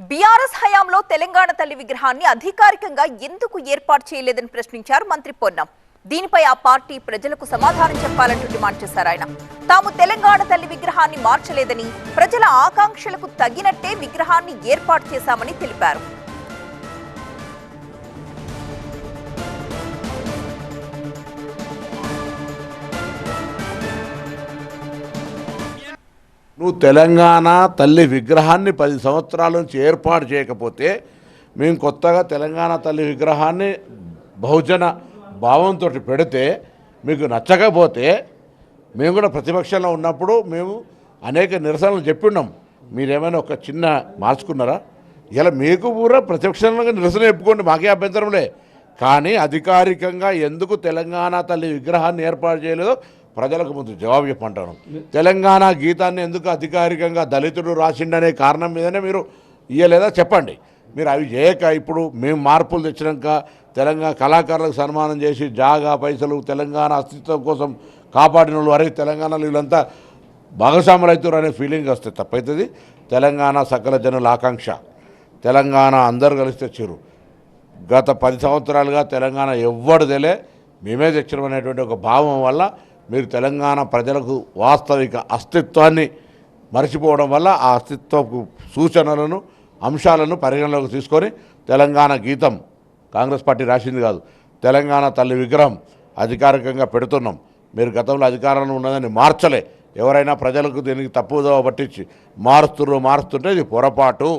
BRS హయాంలో తెలంగాణ తల్లి విగ్రహాన్ని అధికారికంగా ఎందుకు ఏర్పాటు చేయలేదని ప్రశ్నించారు మంత్రి పొన్నం. దీనిపై ఆ పార్టీ ప్రజలకు సమాధానం చెప్పాలంటూ డిమాండ్ చేశారు ఆయన. తాము తెలంగాణ తల్లి విగ్రహాన్ని మార్చలేదని, ప్రజల ఆకాంక్షలకు తగినట్టే విగ్రహాన్ని ఏర్పాటు చేశామని తెలిపారు. నువ్వు తెలంగాణ తల్లి విగ్రహాన్ని 10 సంవత్సరాల నుంచి ఏర్పాటు చేయకపోతే మేము కొత్తగా తెలంగాణ తల్లి విగ్రహాన్ని బహుజన భావంతో పెడితే మీకు నచ్చకపోతే మేము కూడా ప్రతిపక్షంలో ఉన్నప్పుడు మేము అనేక నిరసనలు చెప్పిన్నాం. మీరేమైనా ఒక చిన్న మార్చుకున్నారా? ఇలా మీకు కూడా ప్రతిపక్షంలో నిరసన చెప్పుకోండి, మాకే అభ్యంతరంలే. కానీ అధికారికంగా ఎందుకు తెలంగాణ తల్లి విగ్రహాన్ని ఏర్పాటు చేయలేదో ప్రజలకు ముందు జవాబు చెప్పంటాను. తెలంగాణ గీతాన్ని ఎందుకు అధికారికంగా దళితుడు రాసిండనే కారణం మీదనే మీరు ఇయ్యలేదా చెప్పండి. మీరు అవి చేయక ఇప్పుడు మేము మార్పులు తెచ్చినాక తెలంగాణ కళాకారులకు సన్మానం చేసి జాగా పైసలు తెలంగాణ అస్తిత్వం కోసం కాపాడిన వాళ్ళు వరకు తెలంగాణలో వీళ్ళంతా భాగస్వాములు అవుతారు అనే ఫీలింగ్ వస్తే తప్పవుతుంది. తెలంగాణ సకల జనుల ఆకాంక్ష, తెలంగాణ అందరూ కలిస్తే చిరు. గత 10 సంవత్సరాలుగా తెలంగాణ ఎవ్వడు తెలియ మేమే తెచ్చినాం అనేటువంటి ఒక భావం వల్ల మీరు తెలంగాణ ప్రజలకు వాస్తవిక అస్తిత్వాన్ని మర్చిపోవడం వల్ల ఆ అస్తిత్వపు సూచనలను అంశాలను పరిగణలోకి తీసుకొని తెలంగాణ గీతం కాంగ్రెస్ పార్టీ రాసింది కాదు, తెలంగాణ తల్లి విగ్రహం అధికారికంగా పెడుతున్నాం. మీరు గతంలో అధికారంలో ఉన్నదని మార్చలే. ఎవరైనా ప్రజలకు దీనికి తప్పుదోవ పట్టించి మారుస్తుంటే ఇది పొరపాటు.